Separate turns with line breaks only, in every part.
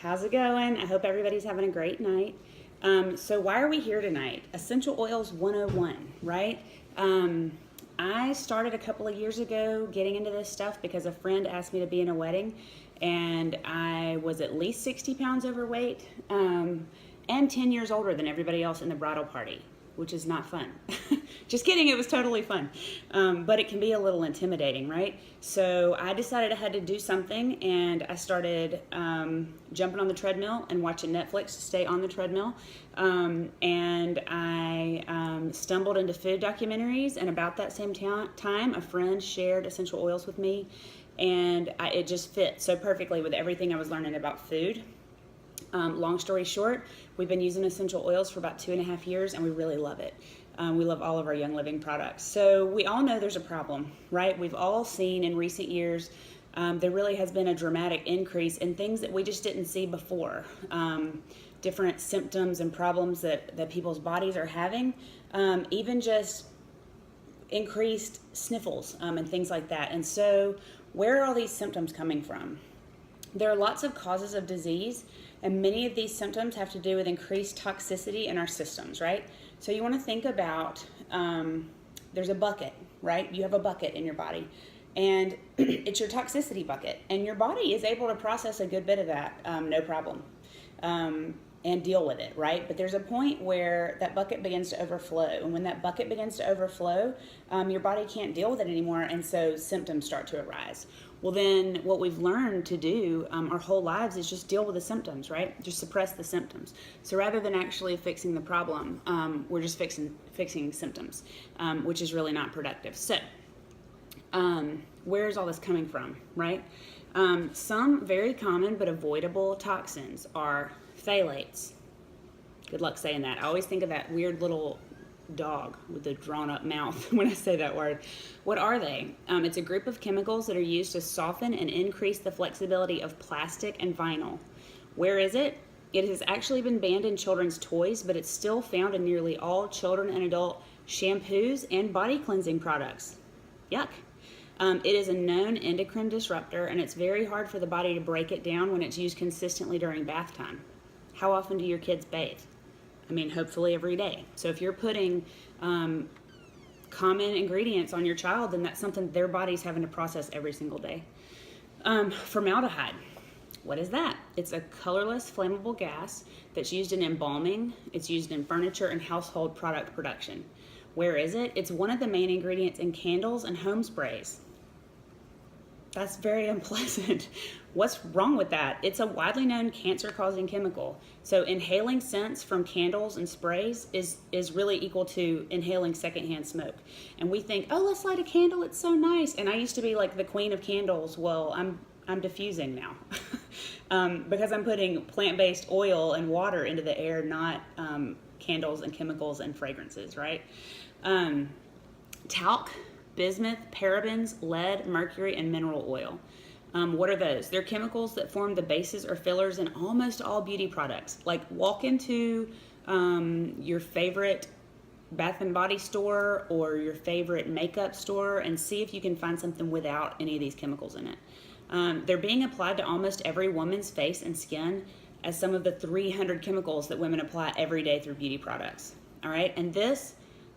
How's it going? I hope everybody's having a great night. So why are we here tonight? Essential Oils 101, right? I started a couple of years ago getting into this stuff because a friend asked me to be in a wedding, and I was at least 60 pounds overweight and 10 years older than everybody else in the bridal party, which is not fun. Just kidding, it was totally fun. But it can be a little intimidating, right? So I decided I had to do something, and I started jumping on the treadmill and watching Netflix to stay on the treadmill. And I stumbled into food documentaries, and about that same time, a friend shared essential oils with me, and it just fit so perfectly with everything I was learning about food. Long story short, we've been using essential oils for about 2.5 years, and we really love it. We love all of our Young Living products. So we all know there's a problem, right? We've all seen in recent years there really has been a dramatic increase in things that we just didn't see before. Different symptoms and problems that people's bodies are having, even just increased sniffles and things like that. And so where are all these symptoms coming from? There are lots of causes of disease, and many of these symptoms have to do with increased toxicity in our systems, right? So you want to think about, there's a bucket, right? You have a bucket in your body, and it's your toxicity bucket, and your body is able to process a good bit of that, no problem, and deal with it, right? But there's a point where that bucket begins to overflow, and when that bucket begins to overflow, your body can't deal with it anymore, and so symptoms start to arise. Well, then what we've learned to do our whole lives is just deal with the symptoms, right? Just suppress the symptoms. So rather than actually fixing the problem, we're just fixing symptoms, which is really not productive. So where is all this coming from, right? Some very common but avoidable toxins are phthalates. Good luck saying that. I always think of that weird little dog with the drawn up mouth when I say that word. What are they? It's a group of chemicals that are used to soften and increase the flexibility of plastic and vinyl. Where is it? It has actually been banned in children's toys, but it's still found in nearly all children and adult shampoos and body cleansing products. Yuck. It is a known endocrine disruptor, and it's very hard for the body to break it down when it's used consistently during bath time. How often do your kids bathe? I mean, hopefully every day. So if you're putting common ingredients on your child, then that's something their body's having to process every single day. Formaldehyde. What is that? It's a colorless, flammable gas that's used in embalming. It's used in furniture and household product production. Where is it? It's one of the main ingredients in candles and home sprays. That's very unpleasant. What's wrong with that? It's a widely known cancer-causing chemical. So inhaling scents from candles and sprays is really equal to inhaling secondhand smoke. And we think, oh, let's light a candle, it's so nice. And I used to be like the queen of candles. Well, I'm diffusing now because I'm putting plant-based oil and water into the air, not candles and chemicals and fragrances, right? Talc, bismuth, parabens, lead, mercury, and mineral oil. What are those? They're chemicals that form the bases or fillers in almost all beauty products. Like walk into your favorite Bath and Body store or your favorite makeup store and see if you can find something without any of these chemicals in it. They're being applied to almost every woman's face and skin as some of the 300 chemicals that women apply every day through beauty products. All right, and this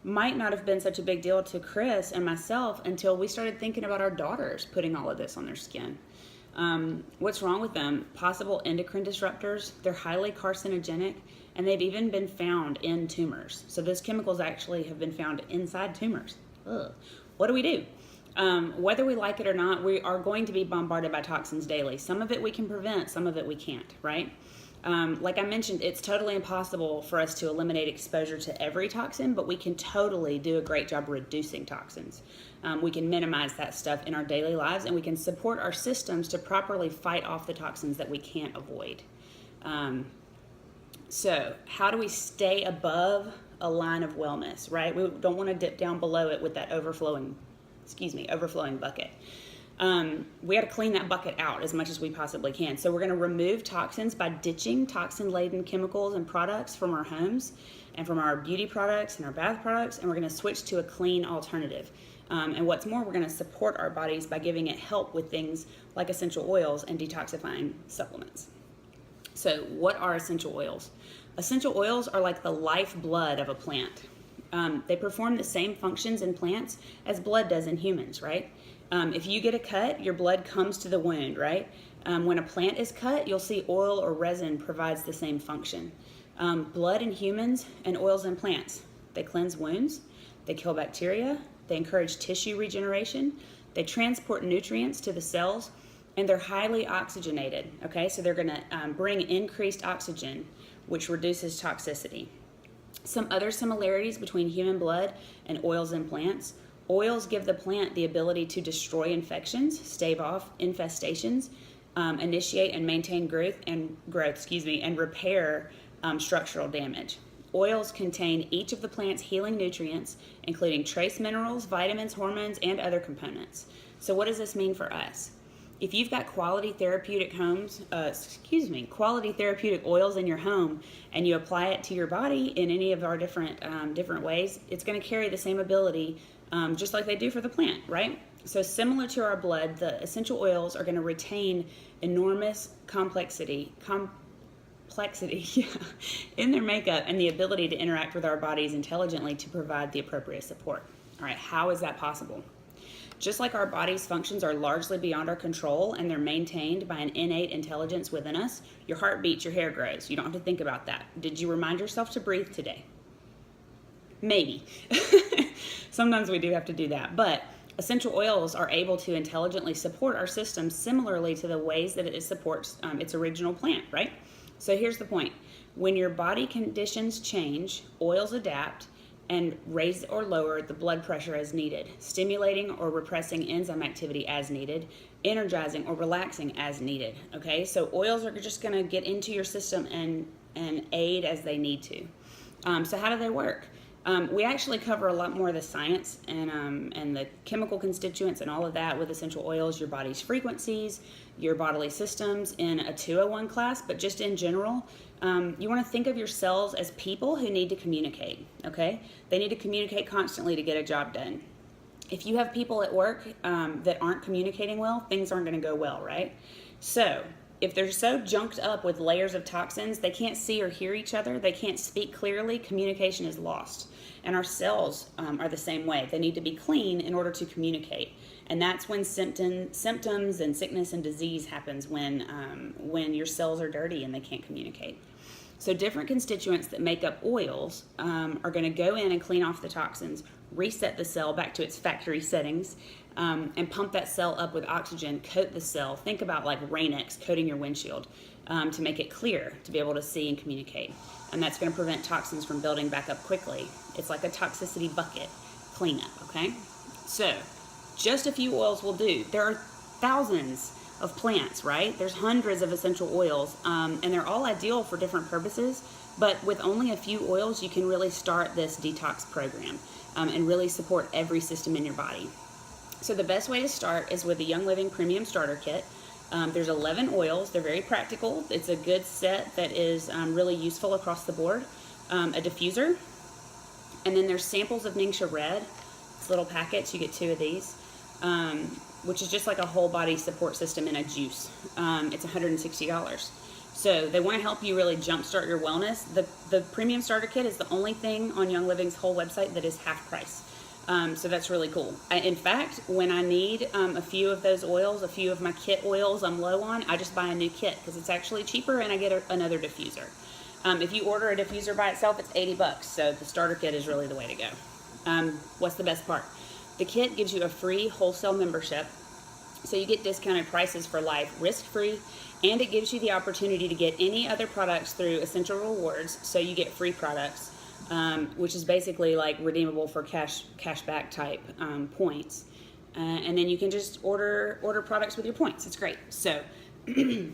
might not have been such a big deal to Chris and myself until we started thinking about our daughters putting all of this on their skin. What's wrong with them? Possible endocrine disruptors. They're highly carcinogenic, and they've even been found in tumors. So those chemicals actually have been found inside tumors. Ugh. What do we do? Whether we like it or not, we are going to be bombarded by toxins daily. Some of it we can prevent, some of it we can't, right? Like I mentioned, it's totally impossible for us to eliminate exposure to every toxin, but we can totally do a great job reducing toxins. We can minimize that stuff in our daily lives, and we can support our systems to properly fight off the toxins that we can't avoid. So how do we stay above a line of wellness, right? We don't want to dip down below it with that overflowing bucket. We got to clean that bucket out as much as we possibly can. So we're going to remove toxins by ditching toxin-laden chemicals and products from our homes and from our beauty products and our bath products, and we're going to switch to a clean alternative. And what's more, we're going to support our bodies by giving it help with things like essential oils and detoxifying supplements. So what are essential oils? Essential oils are like the lifeblood of a plant. They perform the same functions in plants as blood does in humans, right? If you get a cut, your blood comes to the wound, right? When a plant is cut, you'll see oil or resin provides the same function. Blood in humans and oils in plants. They cleanse wounds, they kill bacteria, they encourage tissue regeneration, they transport nutrients to the cells, and they're highly oxygenated, okay? So they're gonna bring increased oxygen, which reduces toxicity. Some other similarities between human blood and oils in plants. Oils give the plant the ability to destroy infections, stave off infestations, initiate and maintain growth, and repair structural damage. Oils contain each of the plant's healing nutrients, including trace minerals, vitamins, hormones, and other components. So what does this mean for us? If you've got quality therapeutic oils in your home, and you apply it to your body in any of our different ways, it's going to carry the same ability, just like they do for the plant, right? So similar to our blood, the essential oils are going to retain enormous complexity in their makeup and the ability to interact with our bodies intelligently to provide the appropriate support. All right, how is that possible? Just like our body's functions are largely beyond our control and they're maintained by an innate intelligence within us, your heart beats, your hair grows. You don't have to think about that. Did you remind yourself to breathe today? Maybe. Sometimes we do have to do that. But essential oils are able to intelligently support our system similarly to the ways that it supports its original plant, right? So here's the point. When your body conditions change, oils adapt and raise or lower the blood pressure as needed, stimulating or repressing enzyme activity as needed, energizing or relaxing as needed, okay? So oils are just gonna get into your system and aid as they need to. So how do they work? We actually cover a lot more of the science and the chemical constituents and all of that with essential oils, your body's frequencies, your bodily systems in a 201 class, but just in general, you want to think of your cells as people who need to communicate, okay? They need to communicate constantly to get a job done. If you have people at work that aren't communicating well, things aren't going to go well, right? So if they're so junked up with layers of toxins, they can't see or hear each other, they can't speak clearly, communication is lost. And our cells are the same way. They need to be clean in order to communicate. And that's when symptoms and sickness and disease happens, when your cells are dirty and they can't communicate. So different constituents that make up oils are going to go in and clean off the toxins, reset the cell back to its factory settings, and pump that cell up with oxygen, coat the cell. Think about like Rain-X coating your windshield to make it clear, to be able to see and communicate. And that's going to prevent toxins from building back up quickly. It's like a toxicity bucket cleanup, okay? So just a few oils will do. There are thousands of plants, right? There's hundreds of essential oils, and they're all ideal for different purposes, but with only a few oils, you can really start this detox program and really support every system in your body. So the best way to start is with the Young Living Premium Starter Kit. There's 11 oils. They're very practical. It's a good set that is really useful across the board. A diffuser, and then there's samples of Ningxia Red. It's little packets. You get 2 of these, which is just like a whole body support system in a juice. It's $160. So they want to help you really jumpstart your wellness. The Premium Starter Kit is the only thing on Young Living's whole website that is half price. So that's really cool. In fact, when I need a few of those oils, a few of my kit oils I'm low on, I just buy a new kit because it's actually cheaper and I get another diffuser. If you order a diffuser by itself, it's $80, so the starter kit is really the way to go. What's the best part? The kit gives you a free wholesale membership, so you get discounted prices for life, risk-free, and it gives you the opportunity to get any other products through Essential Rewards, so you get free products. Which is basically like redeemable for cashback type points, and then you can just order products with your points. It's great. So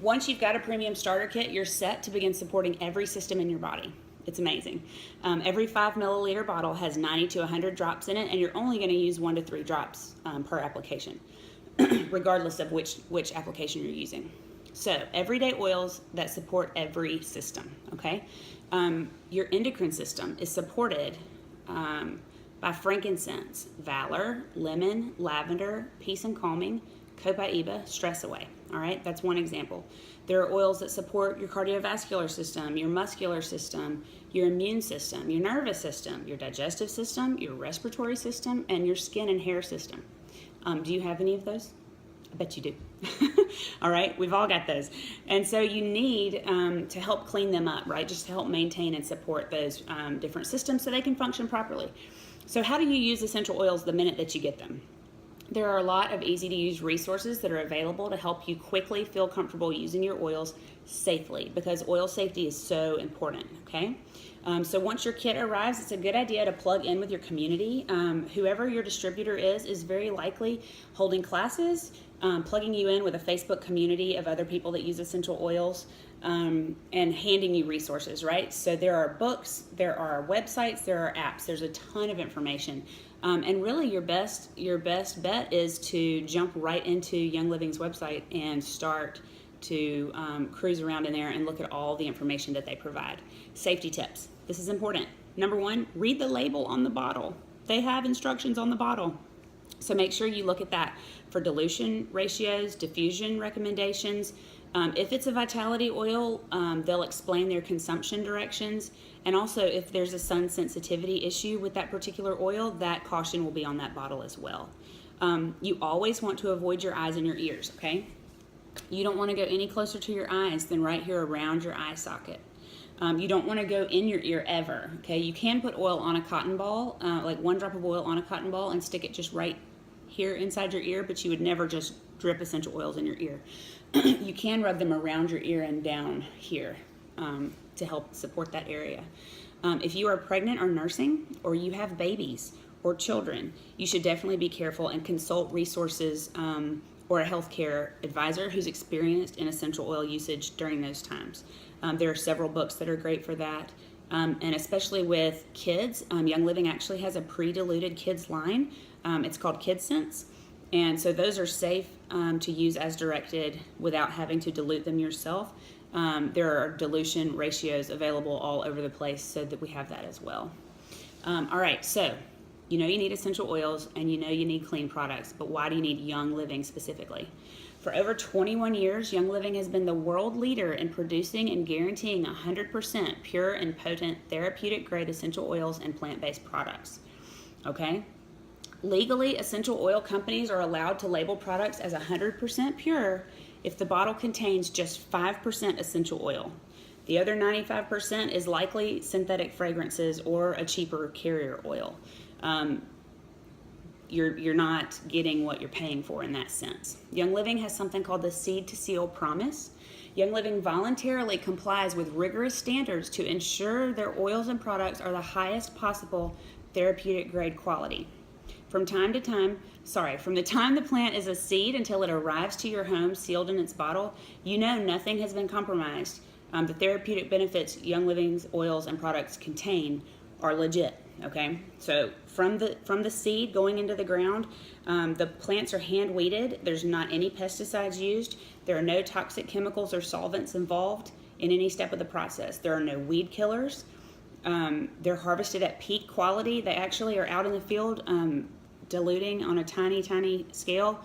once you've got a premium starter kit, you're set to begin supporting every system in your body. It's amazing. Every 5 milliliter bottle has 90 to 100 drops in it, and you're only going to use 1 to 3 drops per application, regardless of which application you're using. So everyday oils that support every system, okay? Your endocrine system is supported by frankincense, valor, lemon, lavender, peace and calming, copaiba, stress away. All right, that's one example. There are oils that support your cardiovascular system, your muscular system, your immune system, your nervous system, your digestive system, your respiratory system, and your skin and hair system. Do you have any of those? I bet you do. All right, we've all got those. And so you need to help clean them up, right? Just to help maintain and support those different systems so they can function properly. So how do you use essential oils the minute that you get them? There are a lot of easy to use resources that are available to help you quickly feel comfortable using your oils safely, because oil safety is so important, okay? So once your kit arrives, it's a good idea to plug in with your community. Whoever your distributor is very likely holding classes, plugging you in with a Facebook community of other people that use essential oils, and handing you resources, right? So there are books, there are websites, there are apps, there's a ton of information. And really your best bet is to jump right into Young Living's website and start to cruise around in there and look at all the information that they provide. Safety tips. This is important. Number one, read the label on the bottle. They have instructions on the bottle. So make sure you look at that for dilution ratios, diffusion recommendations. If it's a vitality oil, they'll explain their consumption directions. And also if there's a sun sensitivity issue with that particular oil, that caution will be on that bottle as well. You always want to avoid your eyes and your ears, okay? You don't want to go any closer to your eyes than right here around your eye socket. You don't want to go in your ear ever, okay? You can put oil on a cotton ball, like 1 drop of oil on a cotton ball and stick it just right here inside your ear, but you would never just drip essential oils in your ear. You can rub them around your ear and down here to help support that area. If you are pregnant or nursing, or you have babies or children, you should definitely be careful and consult resources or a healthcare advisor who's experienced in essential oil usage during those times. There are several books that are great for that. And especially with kids, Young Living actually has a pre-diluted kids line. It's called KidSense. And so those are safe to use as directed without having to dilute them yourself. There are dilution ratios available all over the place so that we have that as well. All right, so you know you need essential oils and you know you need clean products, but why do you need Young Living specifically? For over 21 years, Young Living has been the world leader in producing and guaranteeing 100% pure and potent therapeutic grade essential oils and plant-based products, okay? Legally, essential oil companies are allowed to label products as 100% pure if the bottle contains just 5% essential oil. The other 95% is likely synthetic fragrances or a cheaper carrier oil. You're not getting what you're paying for in that sense. Young Living has something called the Seed to Seal Promise. Young Living voluntarily complies with rigorous standards to ensure their oils and products are the highest possible therapeutic grade quality. From the time the plant is a seed until it arrives to your home sealed in its bottle, you know nothing has been compromised. The therapeutic benefits Young Living's oils and products contain are legit, okay? So from the seed going into the ground, the plants are hand weeded. There's not any pesticides used. There are no toxic chemicals or solvents involved in any step of the process. There are no weed killers. They're harvested at peak quality. They actually are out in the field diluting on a tiny scale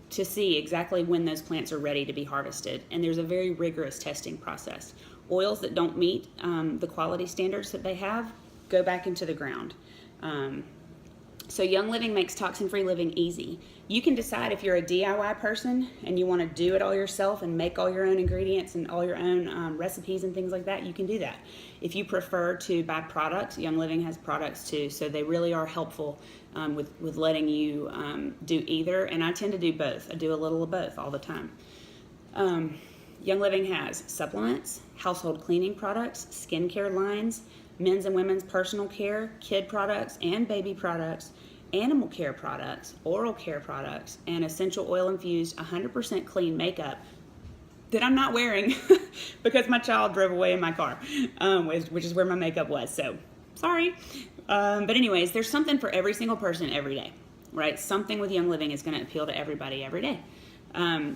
to see exactly when those plants are ready to be harvested. And there's a very rigorous testing process. Oils that don't meet the quality standards that they have go back into the ground. So Young Living makes toxin-free living easy. You can decide if you're a DIY person and you want to do it all yourself and make all your own ingredients and all your own recipes and things like that, you can do that. If you prefer to buy products, Young Living has products too, so they really are helpful with letting you do either, and I tend to do both. I do a little of both all the time. Young Living has supplements, household cleaning products, skincare lines, men's and women's personal care, kid products and baby products, animal care products, oral care products, and essential oil infused 100% clean makeup that I'm not wearing because my child drove away in my car, which is where my makeup was, so sorry. But anyways, there's something for every single person every day, right? Something with Young Living is going to appeal to everybody every day.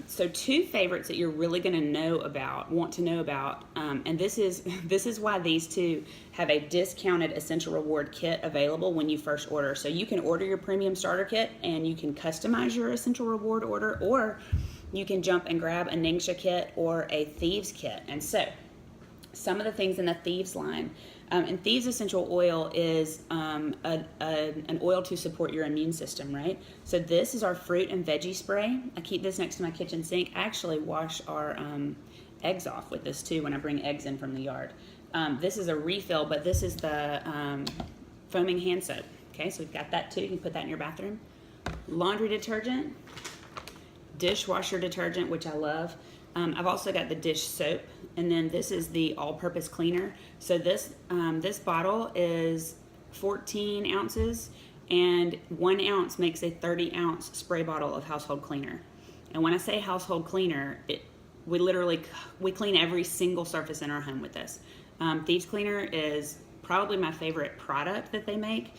So two favorites that you're really going to want to know about, and this is why these two have a discounted Essential Reward kit available when you first order. So you can order your premium starter kit and you can customize your Essential Reward order, or you can jump and grab a Ningxia kit or a Thieves kit. And so some of the things in the Thieves line, and Thieves essential oil is an oil to support your immune system, right? So this is our fruit and veggie spray. I keep this next to my kitchen sink. I actually wash our eggs off with this too when I bring eggs in from the yard. This is a refill, but this is the foaming hand soap. Okay, so we've got that too. You can put that in your bathroom. Laundry detergent, dishwasher detergent, which I love. I've also got the dish soap, and then this is the all-purpose cleaner. So this bottle is 14 ounces, and 1 ounce makes a 30-ounce spray bottle of household cleaner. And when I say household cleaner, we clean every single surface in our home with this. Thieves Cleaner is probably my favorite product that they make.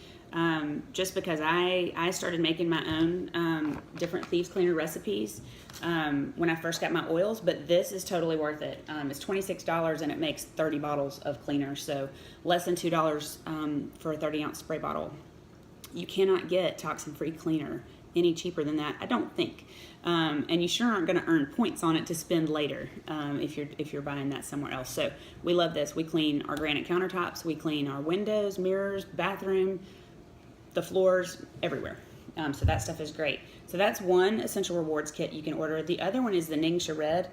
Just because I started making my own different Thieves Cleaner recipes when I first got my oils, but this is totally worth it. It's $26 and it makes 30 bottles of cleaner, so less than $2 for a 30-ounce spray bottle. You cannot get toxin-free cleaner any cheaper than that, I don't think. And you sure aren't going to earn points on it to spend later if you're buying that somewhere else. So we love this. We clean our granite countertops, we clean our windows, mirrors, bathroom, the floors, everywhere. So that stuff is great. So that's one Essential Rewards kit you can order. The other one is the Ningxia Red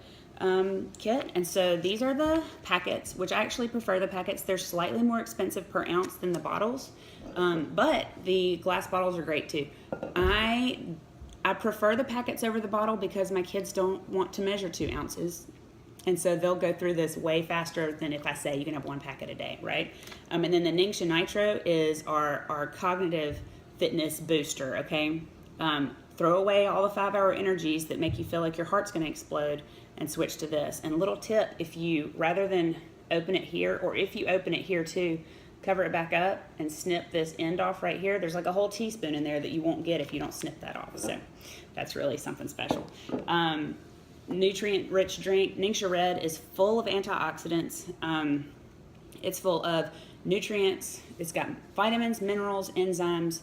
kit. And so these are the packets, which I actually prefer the packets. They're slightly more expensive per ounce than the bottles, but the glass bottles are great too. I prefer the packets over the bottle because my kids don't want to measure 2 ounces. And so they'll go through this way faster than if I say you can have 1 packet a day, right? And then the Ningxia Nitro is our cognitive fitness booster, okay? Throw away all the 5-hour energies that make you feel like your heart's gonna explode and switch to this. And a little tip, if you, rather than open it here, or if you open it here too, cover it back up and snip this end off right here. There's like a whole teaspoon in there that you won't get if you don't snip that off. So that's really something special. Nutrient-rich drink. Ningxia Red is full of antioxidants. It's full of nutrients. It's got vitamins, minerals, enzymes,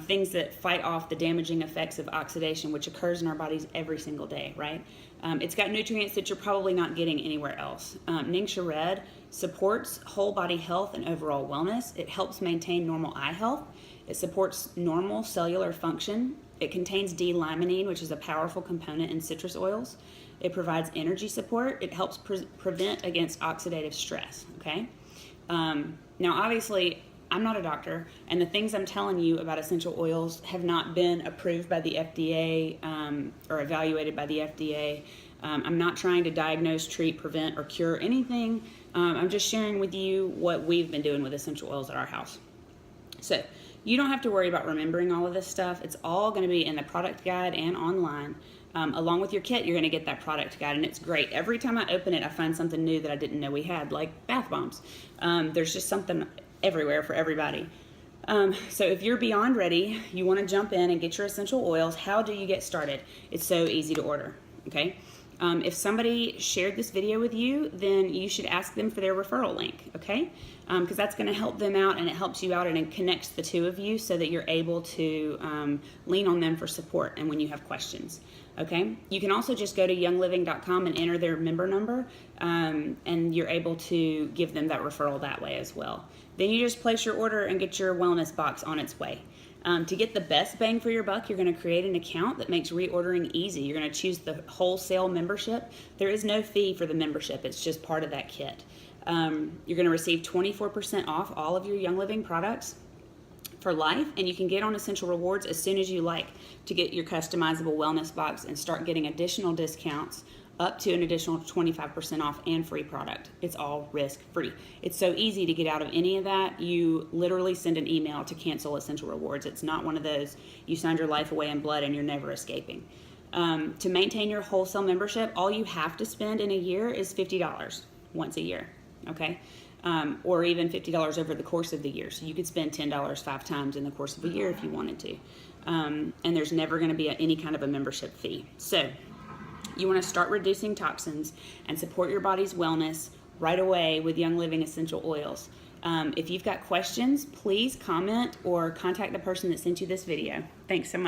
things that fight off the damaging effects of oxidation, which occurs in our bodies every single day, right? It's got nutrients that you're probably not getting anywhere else. Ningxia Red supports whole body health and overall wellness. It helps maintain normal eye health. It supports normal cellular function. It contains D-limonene, which is a powerful component in citrus oils. It provides energy support. It helps prevent against oxidative stress, okay? Now, obviously, I'm not a doctor, and the things I'm telling you about essential oils have not been approved by the FDA or evaluated by the FDA. I'm not trying to diagnose, treat, prevent, or cure anything. I'm just sharing with you what we've been doing with essential oils at our house. So you don't have to worry about remembering all of this stuff. It's all going to be in the product guide and online. Along with your kit, you're going to get that product guide, and it's great. Every time I open it, I find something new that I didn't know we had, like bath bombs. There's just something everywhere for everybody. So if you're beyond ready, you want to jump in and get your essential oils, how do you get started? It's so easy to order, okay? If somebody shared this video with you, then you should ask them for their referral link, okay? Because that's going to help them out, and it helps you out, and it connects the two of you so that you're able to lean on them for support and when you have questions, okay? You can also just go to youngliving.com and enter their member number, and you're able to give them that referral that way as well. Then you just place your order and get your wellness box on its way. To get the best bang for your buck, you're going to create an account that makes reordering easy. You're going to choose the wholesale membership. There is no fee for the membership. It's just part of that kit. You're going to receive 24% off all of your Young Living products for life, and you can get on Essential Rewards as soon as you like to get your customizable wellness box and start getting additional discounts up to an additional 25% off and free product. It's all risk-free. It's so easy to get out of any of that. You literally send an email to cancel Essential Rewards. It's not one of those, you signed your life away in blood and you're never escaping. To maintain your wholesale membership, all you have to spend in a year is $50 once a year, okay? Or even $50 over the course of the year. So you could spend $10 5 times in the course of a year if you wanted to. And there's never gonna be any kind of a membership fee. So you want to start reducing toxins and support your body's wellness right away with Young Living essential oils. If you've got questions, please comment or contact the person that sent you this video. Thanks so much.